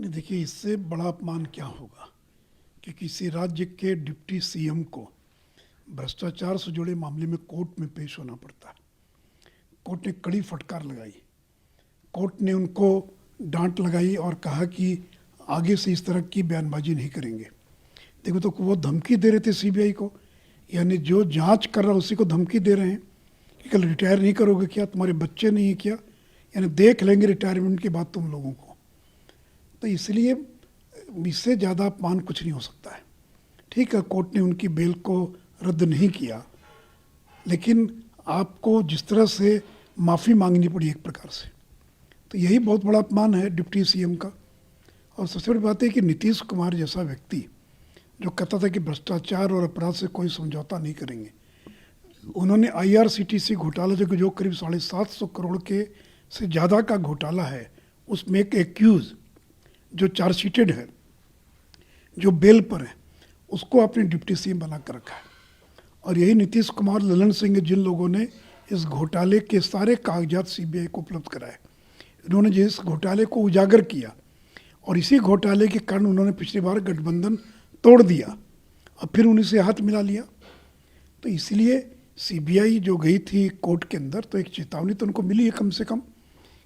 नहीं, देखिए इससे बड़ा अपमान क्या होगा कि किसी राज्य के डिप्टी सीएम को भ्रष्टाचार से जुड़े मामले में कोर्ट में पेश होना पड़ता है। कोर्ट ने कड़ी फटकार लगाई। कोर्ट ने उनको डांट लगाई और कहा कि आगे से इस तरह की बयानबाजी नहीं करेंगे। देखो, तो वो धमकी दे रहे थे सीबीआई को, यानी जो जांच कर रहा है उसी को धमकी दे रहे हैं कि कल रिटायर नहीं करोगे क्या, तुम्हारे बच्चे नहीं है क्या, यानी देख लेंगे रिटायरमेंट के बाद तुम लोगों को। तो इसलिए इससे ज़्यादा अपमान कुछ नहीं हो सकता है। ठीक है, कोर्ट ने उनकी बेल को रद्द नहीं किया, लेकिन आपको जिस तरह से माफ़ी मांगनी पड़ी एक प्रकार से, तो यही बहुत बड़ा अपमान है डिप्टी सीएम का। और सबसे बड़ी बात है कि नीतीश कुमार जैसा व्यक्ति जो कहता था कि भ्रष्टाचार और अपराध से कोई समझौता नहीं करेंगे, उन्होंने आईआरसीटीसी घोटाला जो करीब 750 करोड़ के से ज़्यादा का घोटाला है, उसमें एक एक्यूज़ जो चार्जशीटेड है, जो बेल पर है, उसको अपने डिप्टी सीएम बना कर रखा है। और यही नीतीश कुमार, ललन सिंह, जिन लोगों ने इस घोटाले के सारे कागजात सीबीआई को उपलब्ध कराए, इन्होंने जिस घोटाले को उजागर किया और इसी घोटाले के कारण उन्होंने पिछली बार गठबंधन तोड़ दिया और फिर उन्हीं से हाथ मिला लिया। तो इसलिए सीबीआई जो गई थी कोर्ट के अंदर, तो एक चेतावनी तो उनको मिली है कम से कम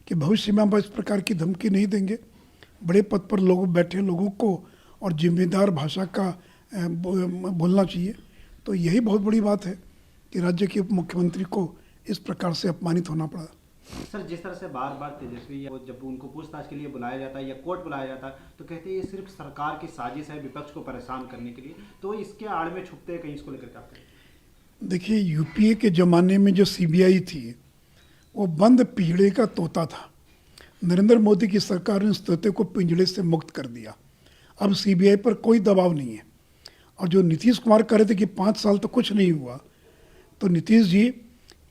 कि भविष्य में हम इस प्रकार की धमकी नहीं देंगे। बड़े पद पर लोग बैठे लोगों को और जिम्मेदार भाषा का बोलना चाहिए। तो यही बहुत बड़ी बात है कि राज्य के उप मुख्यमंत्री को इस प्रकार से अपमानित होना पड़ा। सर, जिस तरह से बार बार तेजस्वी या जब उनको पूछताछ के लिए बुलाया जाता है या कोर्ट बुलाया जाता है तो कहते हैं ये सिर्फ सरकार की साजिश है विपक्ष को परेशान करने के लिए, तो इसके आड़ में छुपते हैं कहीं, इसको लेकर क्या करें? देखिए, यूपीए के ज़माने में जो सीबीआई थी वो बंद पिंजड़े का तोता था। नरेंद्र मोदी की सरकार ने उस तोते को पिंजड़े से मुक्त कर दिया। अब सीबीआई पर कोई दबाव नहीं है। और जो नीतीश कुमार कह रहे थे कि 5 साल तो कुछ नहीं हुआ, तो नीतीश जी,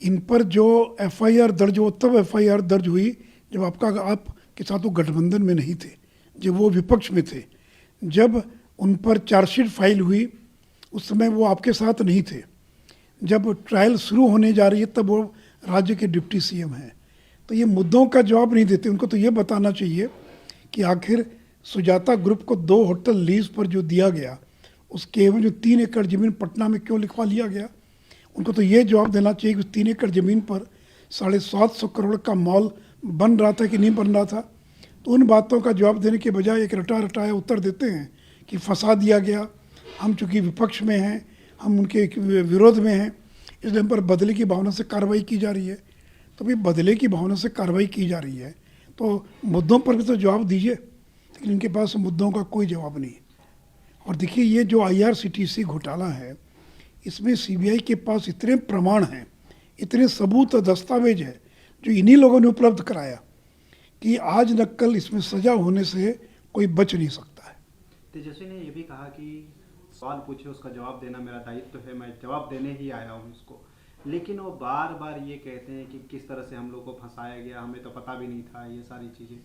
इन पर जो एफआईआर दर्ज हो, तब एफआईआर दर्ज हुई जब आपके साथ वो गठबंधन में नहीं थे, जब वो विपक्ष में थे। जब उन पर चार्जशीट फाइल हुई उस समय वो आपके साथ नहीं थे। जब ट्रायल शुरू होने जा रही है तब वो राज्य के डिप्टी सीएम हैं। तो ये मुद्दों का जवाब नहीं देते। उनको तो ये बताना चाहिए कि आखिर सुजाता ग्रुप को 2 होटल लीज पर जो दिया गया, उसके एवं जो 3 एकड़ ज़मीन पटना में क्यों लिखवा लिया गया। उनको तो ये जवाब देना चाहिए कि उस 3 एकड़ ज़मीन पर 750 करोड़ का मॉल बन रहा था कि नहीं बन रहा था। तो उन बातों का जवाब देने के बजाय एक रटा रटाया उत्तर देते हैं कि फंसा दिया गया, हम चूँकि विपक्ष में हैं, हम उनके विरोध में हैं, इसलिए हम पर बदले की भावना से कार्रवाई की जा रही है। तो भाई, बदले की भावना से कार्रवाई की जा रही है तो मुद्दों पर भी तो जवाब दीजिए, लेकिन इनके पास मुद्दों का कोई जवाब नहीं। और देखिए, ये जो आईआरसीटीसी घोटाला है, इसमें सीबीआई के पास इतने प्रमाण हैं, इतने सबूत और दस्तावेज हैं जो इन्हीं लोगों ने उपलब्ध कराया कि आज न कल इसमें सजा होने से कोई बच नहीं सकता है। तेजस्वी ने यह भी कहा कि सवाल पूछे उसका जवाब देना मेरा दायित्व है, मैं जवाब देने ही आया हूँ उसको। लेकिन वो बार बार ये कहते हैं कि किस तरह से हम लोग को फंसाया गया, हमें तो पता भी नहीं था, ये सारी चीज़ें।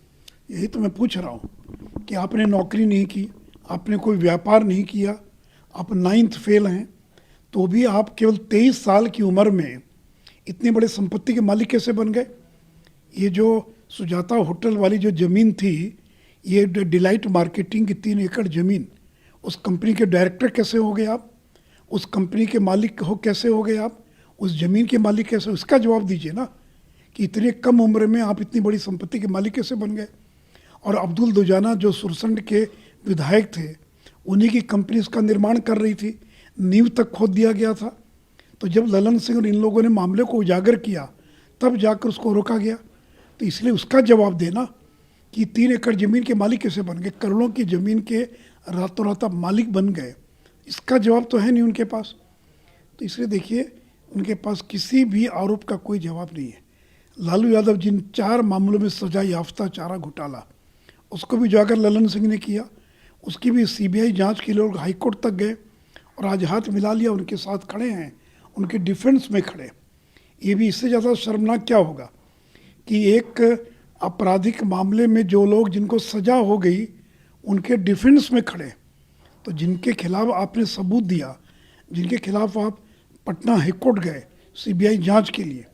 यही तो मैं पूछ रहा हूँ कि आपने नौकरी नहीं की, आपने कोई व्यापार नहीं किया, आप 9th फेल हैं, तो भी आप केवल 23 साल की उम्र में इतने बड़े संपत्ति के मालिक कैसे बन गए। ये जो सुजाता होटल वाली जो ज़मीन थी, ये डिलाइट मार्केटिंग की 3 एकड़ ज़मीन, उस कंपनी के डायरेक्टर कैसे हो गए आप, उस कंपनी के मालिक कैसे हो गए आप, उस ज़मीन के मालिक कैसे, उसका जवाब दीजिए ना कि इतने कम उम्र में आप इतनी बड़ी संपत्ति के मालिक कैसे बन गए। और अब्दुल दुजाना जो सुरसंड के विधायक थे, उन्हीं की कंपनी उसका निर्माण कर रही थी, नींव तक खोद दिया गया था। तो जब ललन सिंह और इन लोगों ने मामले को उजागर किया तब जाकर उसको रोका गया। तो इसलिए उसका जवाब देना कि 3 एकड़ ज़मीन के मालिक कैसे बन गए, करोड़ों की ज़मीन के रातों रात मालिक बन गए, इसका जवाब तो है नहीं उनके पास। तो इसलिए देखिए, उनके पास किसी भी आरोप का कोई जवाब नहीं है। लालू यादव जिन 4 मामलों में सजा याफ्ता चारा घोटाला, उसको भी उजागर ललन सिंह ने किया, उसकी भी सीबीआई जांच के लिए हाईकोर्ट तक गए और आज हाथ मिला लिया, उनके साथ खड़े हैं, उनके डिफेंस में खड़े। ये भी इससे ज़्यादा शर्मनाक क्या होगा कि एक आपराधिक मामले में जो लोग जिनको सजा हो गई उनके डिफेंस में खड़े, तो जिनके खिलाफ आपने सबूत दिया, जिनके खिलाफ आप पटना हाईकोर्ट गए सीबीआई जांच के लिए।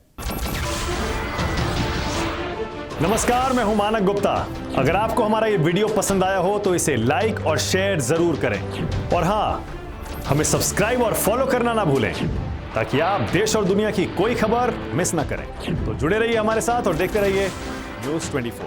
नमस्कार, मैं हूं मानक गुप्ता। अगर आपको हमारा ये वीडियो पसंद आया हो तो इसे लाइक और शेयर जरूर करें, और हाँ, हमें सब्सक्राइब और फॉलो करना ना भूलें ताकि आप देश और दुनिया की कोई खबर मिस ना करें। तो जुड़े रहिए हमारे साथ और देखते रहिए News 24।